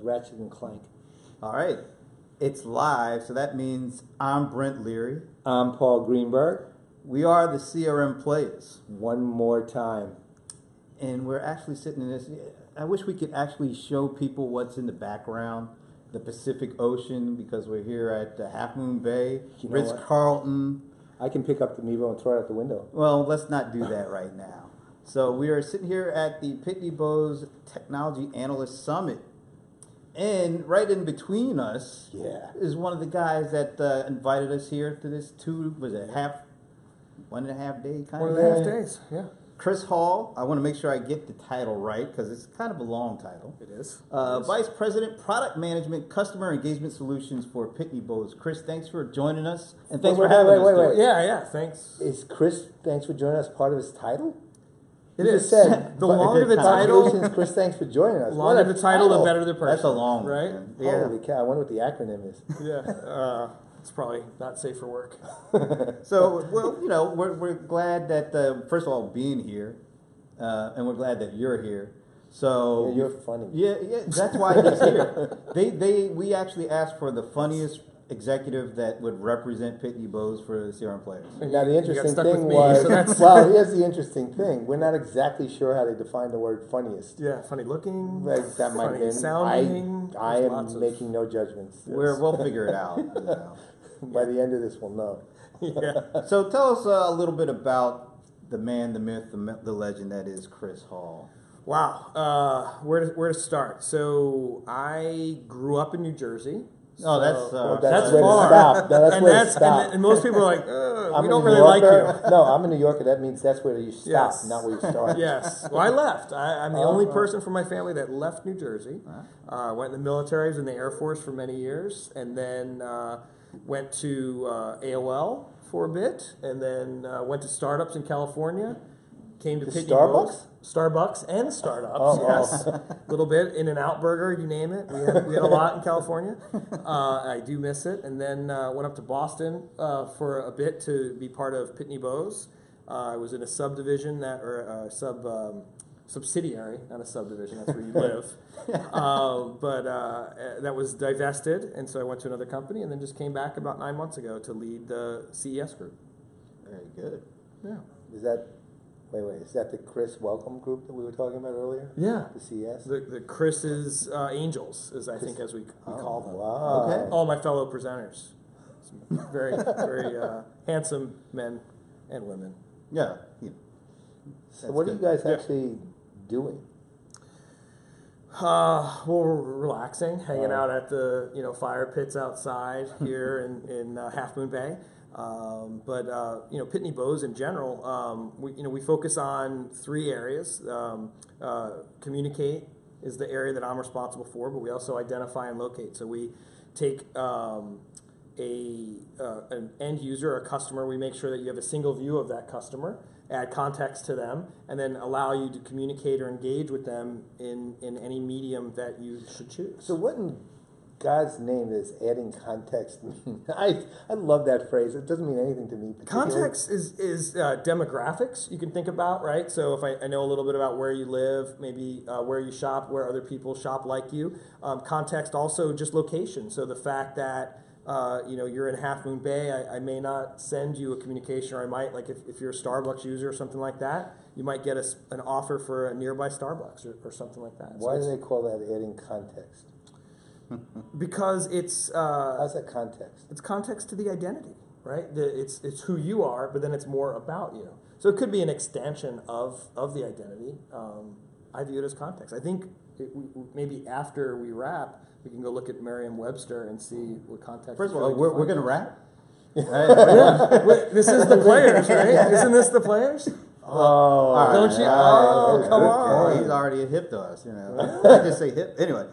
Ratchet and Clank. All right. It's live, so that means I'm Brent Leary. I'm Paul Greenberg. We are the CRM Playaz. One more time. And we're actually sitting in this. I wish we could actually show people what's in the background, the Pacific Ocean, because we're here at Half Moon Bay, Ritz-Carlton. I can pick up the Mevo and throw it out the window. Well, let's not do that right now. So we are sitting here at the Pitney Bowes Technology Analyst Summit. And right in between us is one of the guys that invited us here to this 1.5 day kind of 1.5 days, yeah. Chris Hall. I want to make sure I get the title right because it's kind of a long title. It is. Vice President, Product Management, Customer Engagement Solutions for Pitney Bowes. Chris, thanks for joining us. And thanks for having us. Wait. Yeah, thanks. Is Chris, thanks for joining us, part of his title? It is. The longer the title, Chris, thanks for joining us. The longer the title, the better the person. That's a long one, right? Yeah. Holy cow! I wonder what the acronym is. Yeah, it's probably not safe for work. So, well, you know, we're glad that first of all being here, and we're glad that you're here. So yeah, you're funny. Yeah, that's why he's here. We actually asked for the funniest executive that would represent Pitney Bowes for the CRM Playaz. Now the interesting thing here's the interesting thing. We're not exactly sure how they define the word funniest. Yeah, funny looking. That might funny sounding. I am making no judgments. We'll figure it out. You know. By the end of this, we'll know. Yeah. So tell us a little bit about the man, the myth, the legend that is Chris Hall. Wow. Where to start? So I grew up in New Jersey. Oh, that's where far. To stop. No, that's where to stop. And most people are like, we don't really like you. No, I'm a New Yorker. That means that's where you stop, not where you start. Yes. Well, I left. I'm the only person from my family that left New Jersey. Went in the military, was in the Air Force for many years, and then went to AOL for a bit, and then went to startups in California. Came to Pitney Bowes. Starbucks and startups, yes. A little bit, In-N-Out Burger, you name it. We had a lot in California. I do miss it. And then went up to Boston for a bit to be part of Pitney Bowes. I was in a subdivision subsidiary, not a subdivision, that's where you live. But that was divested, and so I went to another company and then just came back about 9 months ago to lead the CES group. Very good. Yeah. Is that the Chris Welcome group that we were talking about earlier? Yeah. The CES? The Chris's Angels, as as we call them. Wow. Okay. All my fellow presenters. Some very, very handsome men and women. Yeah. So what are you guys actually doing? We're relaxing, hanging out at the fire pits outside here in Half Moon Bay. But Pitney Bowes in general, we focus on 3 areas. Communicate is the area that I'm responsible for, but we also identify and locate. So we take an end user, a customer. We make sure that you have a single view of that customer, add context to them, and then allow you to communicate or engage with them in any medium that you should choose. So what in God's name is adding context mean? I love that phrase. It doesn't mean anything to me. Context is demographics you can think about, right? So if I know a little bit about where you live, maybe where you shop, where other people shop like you. Context also just location. So the fact that you're in Half Moon Bay, I may not send you a communication, or I might, like if you're a Starbucks user or something like that, you might get an offer for a nearby Starbucks or something like that. Why do they call that adding context? Because it's how's that context? It's context to the identity, right? It's who you are, but then it's more about you. So it could be an extension of the identity. I view it as context. I think maybe after we wrap, we can go look at Merriam-Webster and see what context. First of all, we're going to wrap. This is the Playaz, right? Isn't this the Playaz? Oh, don't you? Oh, come on! He's already a hip to us, I just say hip. Anyway,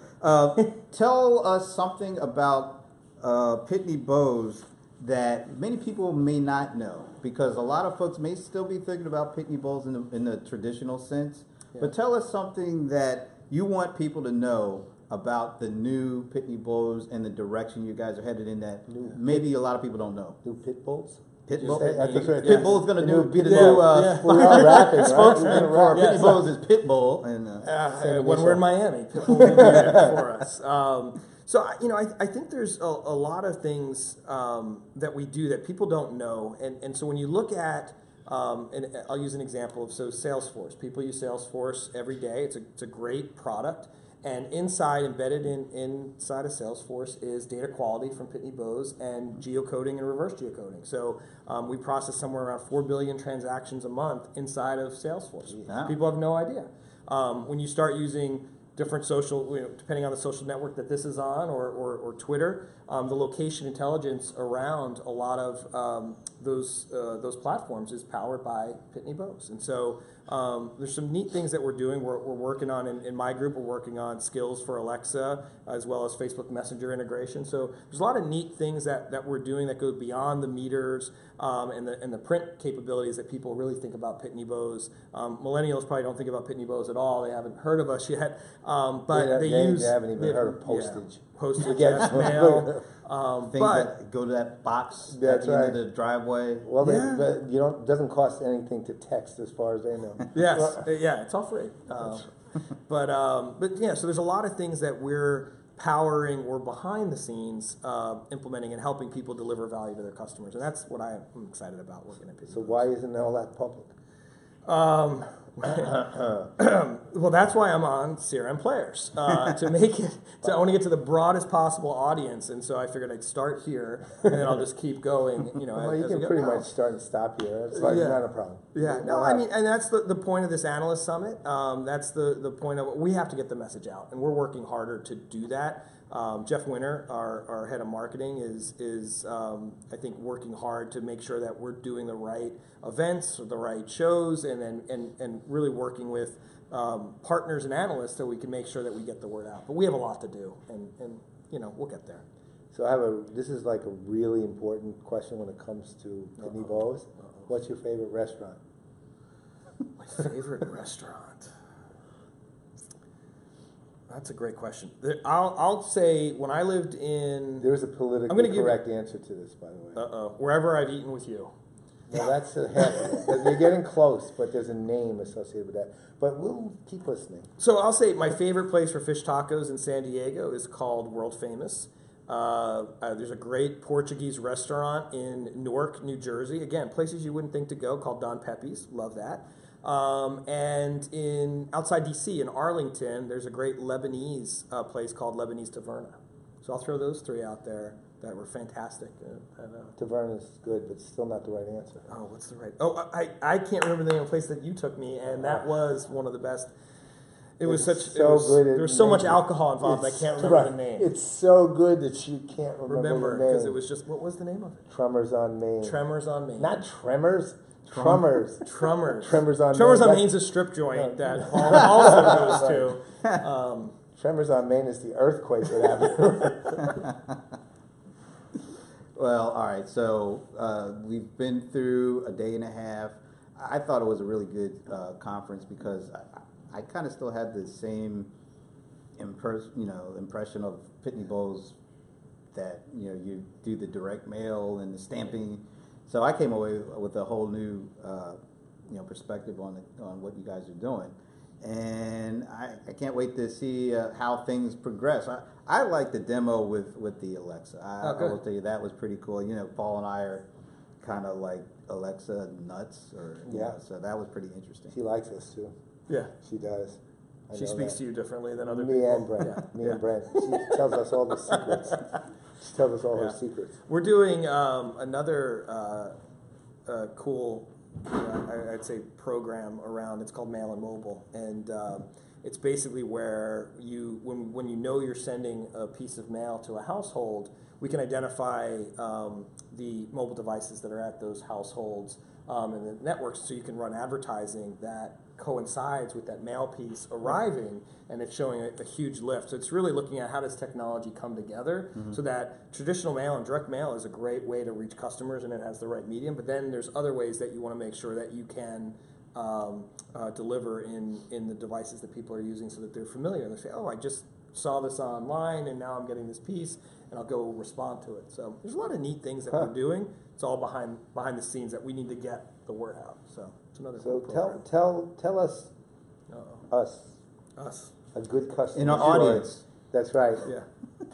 tell us something about Pitney Bowes that many people may not know, because a lot of folks may still be thinking about Pitney Bowes in the traditional sense. Yeah. But tell us something that you want people to know about the new Pitney Bowes and the direction you guys are headed in that maybe a lot of people don't know. New Pit Bulls? Pitbull. That's right. Pitbull's going to be the new we are rapping, right? spokesman for Yes. Pitney Bowes is Pitbull. And when we're in Miami, people will do that for us. So I think there's a lot of things that we do that people don't know, and so when you look at and I'll use an example of Salesforce. People use Salesforce every day. It's a great product. And embedded inside of Salesforce is data quality from Pitney Bowes and geocoding and reverse geocoding. So we process somewhere around 4 billion transactions a month inside of Salesforce. Wow. People have no idea. When you start using different social, depending on the social network that this is on, or Twitter, the location intelligence around a lot of those platforms is powered by Pitney Bowes. And so there's some neat things that we're doing. We're working on, in my group, we're working on skills for Alexa as well as Facebook Messenger integration. So there's a lot of neat things that we're doing that go beyond the meters and the print capabilities that people really think about Pitney Bowes. Millennials probably don't think about Pitney Bowes at all. They haven't heard of us yet. But they haven't even heard of postage. Yeah, postage, yes, mail. Things that go to that box at the end of the driveway. Well, it doesn't cost anything to text, as far as they know. Yes, it's all free. But yeah, so there's a lot of things that we're powering or behind the scenes implementing and helping people deliver value to their customers, and that's what I'm excited about working at Pitney. So why isn't all that public? Well, that's why I'm on CRM Playaz to make it. I want to get to the broadest possible audience, and so I figured I'd start here, and then I'll just keep going. Well, you can pretty much start and stop here. It's not a problem. Yeah, no, I mean, and that's the point of this analyst summit. That's the point of we have to get the message out, and we're working harder to do that. Jeff Winter, our head of marketing, is I think working hard to make sure that we're doing the right events, or the right shows, and really working with partners and analysts so we can make sure that we get the word out. But we have a lot to do, and we'll get there. So this is like a really important question when it comes to Pitney Bowes. What's your favorite restaurant? My favorite restaurant. That's a great question. I'll say when I lived in... There's a politically correct answer to this, by the way. Wherever I've eaten with you. Well, that's a heck. You're getting close, but there's a name associated with that. But we'll keep listening. So I'll say my favorite place for fish tacos in San Diego is called World Famous. There's a great Portuguese restaurant in Newark, New Jersey. Again, places you wouldn't think to go, called Don Pepe's. Love that. And outside D.C. in Arlington, there's a great Lebanese place called Lebanese Taverna. So I'll throw those three out there that were fantastic. Taverna's good, but still not the right answer. Oh, what's the right? Oh, I can't remember the name of the place that you took me, and that was one of the best. It was good. There was so much alcohol involved. I can't remember the name. It's so good that you can't remember the name. Because it was just, what was the name of it? Tremors on Main. Tremors on Main. Not Tremors. Trummers. Tremors on Main's a strip joint that Paul also goes to. Tremors on Main is the earthquake that happened. Well, all right. So we've been through a day and a half. I thought it was a really good conference because I kind of still had the same impression of Pitney Bowes that you do the direct mail and the stamping. So I came away with a whole new, perspective on what you guys are doing, and I can't wait to see how things progress. I like the demo with the Alexa. I will tell you that was pretty cool. Paul and I are kind of like Alexa nuts, so that was pretty interesting. She likes us too. Yeah, she does. She speaks to you differently than other people. Me and Brent. She tells us all the secrets. She tells us all her secrets. We're doing another cool, I'd say, program around. It's called Mail and Mobile, and it's basically where when you know you're sending a piece of mail to a household, we can identify the mobile devices that are at those households and the networks, so you can run advertising that coincides with that mail piece arriving, and it's showing a huge lift. So it's really looking at how does technology come together, so that traditional mail and direct mail is a great way to reach customers and it has the right medium, but then there's other ways that you want to make sure that you can deliver in the devices that people are using so that they're familiar. And they say, oh, I just saw this online and now I'm getting this piece and I'll go respond to it. So there's a lot of neat things that we're doing. It's all behind the scenes that we need to get the word out. So it's another cool program. tell us Us. a good customer In our story. audience. That's right. Yeah.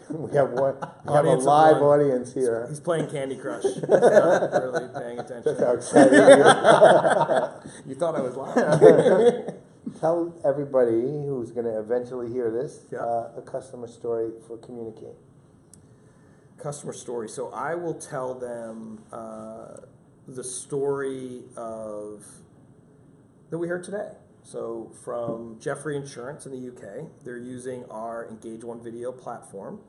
We have one. We have a Audience of live one. audience here. He's playing Candy Crush. He's not really paying attention. That's how excited we are. You thought I was lying. Tell everybody who's going to eventually hear this Yeah. a customer story for Communicate. Customer story. So I will tell them the story that we heard today. So from Jeffrey Insurance in the UK, they're using our Engage One video platform.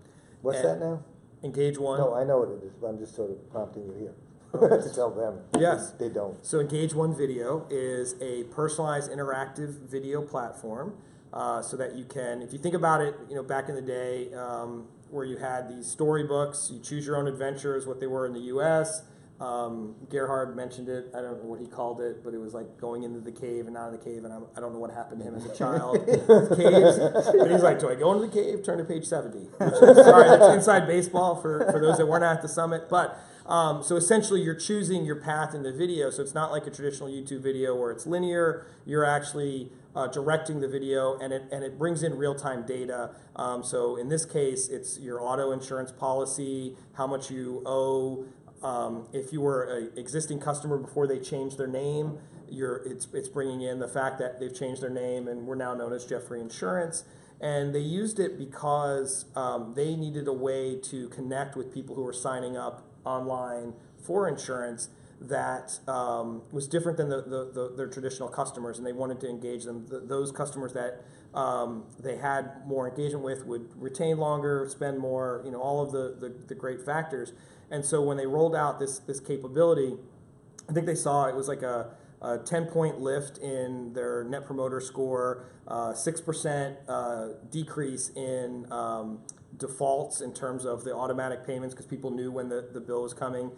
What's that now? Engage One. No, I know what it is, but I'm just sort of prompting you here to tell them. Yes. They don't. So Engage One Video is a personalized interactive video platform so that you can, if you think about it, back in the day where you had these storybooks, you choose your own adventures, what they were in the U.S., Gerhard mentioned it. I don't know what he called it, but it was like going into the cave and out of the cave, and I don't know what happened to him as a child. Caves. But he's like, do I go into the cave? Turn to page 70. Which is, sorry, that's inside baseball for those that weren't at the summit. But so essentially you're choosing your path in the video, so it's not like a traditional YouTube video where it's linear. You're actually directing the video, and it brings in real-time data. So in this case, it's your auto insurance policy, how much you owe. If you were an existing customer before they changed their name, it's bringing in the fact that they've changed their name and we're now known as Jeffrey Insurance. And they used it because they needed a way to connect with people who were signing up online for insurance that was different than their traditional customers, and they wanted to engage them. Those customers that they had more engagement with would retain longer, spend more, all of the great factors. And so when they rolled out this capability, I think they saw it was like a 10-point lift in their Net Promoter Score, 6% decrease in defaults in terms of the automatic payments because people knew when the bill was coming,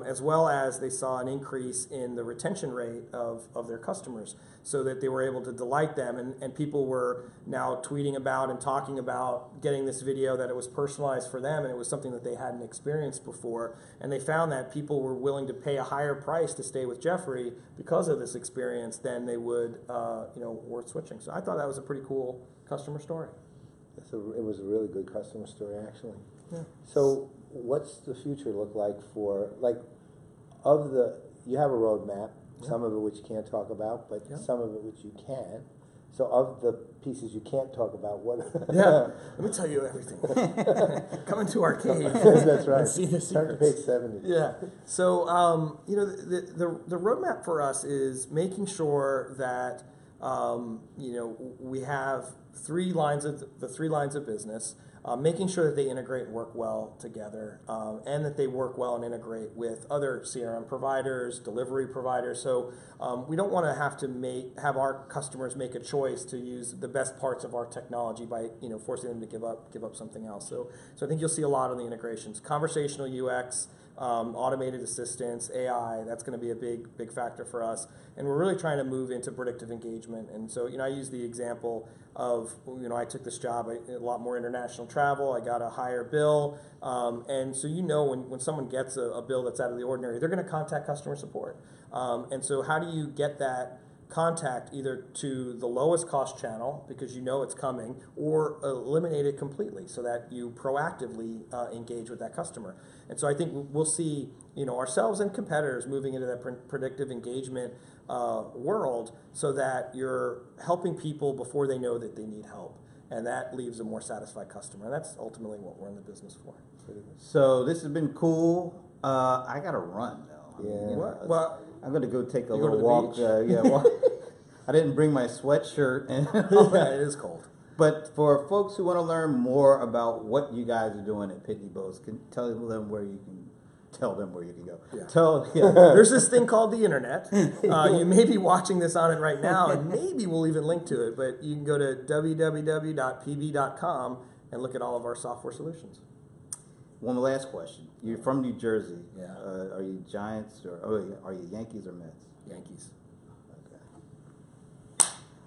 as well as they saw an increase in the retention rate of their customers so that they were able to delight them. And people were now tweeting about and talking about getting this video, that it was personalized for them and it was something that they hadn't experienced before. And they found that people were willing to pay a higher price to stay with Jeffrey because of this experience than they would worth switching. So I thought that was a pretty cool customer story. It was a really good customer story, actually. Yeah. So what's the future look like for, you have a roadmap, some of it which you can't talk about, but some of it which you can. So of the pieces you can't talk about, what? Yeah, let me tell you everything. Come into our cave. That's right. And see the Turn to secrets. page 70. Yeah. So the roadmap for us is making sure that we have three lines of business, making sure that they integrate and work well together, and that they work well and integrate with other CRM providers, delivery providers. So we don't want to have our customers make a choice to use the best parts of our technology by forcing them to give up something else. So I think you'll see a lot of the integrations, conversational UX. Automated assistance, AI, that's going to be a big factor for us. And we're really trying to move into predictive engagement. And so, I use the example of, I took this job, a lot more international travel, I got a higher bill. And so, when someone gets a bill that's out of the ordinary, they're going to contact customer support. And so how do you get that contact either to the lowest cost channel because it's coming, or eliminate it completely so that you proactively engage with that customer. And so I think we'll see ourselves and competitors moving into that predictive engagement world so that you're helping people before they know that they need help, and that leaves a more satisfied customer, and that's ultimately what we're in the business for. So this has been cool. I gotta run though. Yeah. Well, I'm gonna go take a You go to little the walk. beach? I didn't bring my sweatshirt. Yeah, it is cold. But for folks who want to learn more about what you guys are doing at Pitney Bowes, tell them where you can go. Yeah. There's this thing called the internet. You may be watching this on it right now, and maybe we'll even link to it, but you can go to www.pb.com and look at all of our software solutions. One last question. You're from New Jersey. Yeah. Are you Giants or are you Yankees or Mets? Yankees. Okay.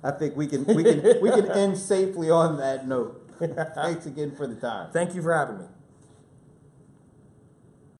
I think we can end safely on that note. Thanks again for the time. Thank you for having me.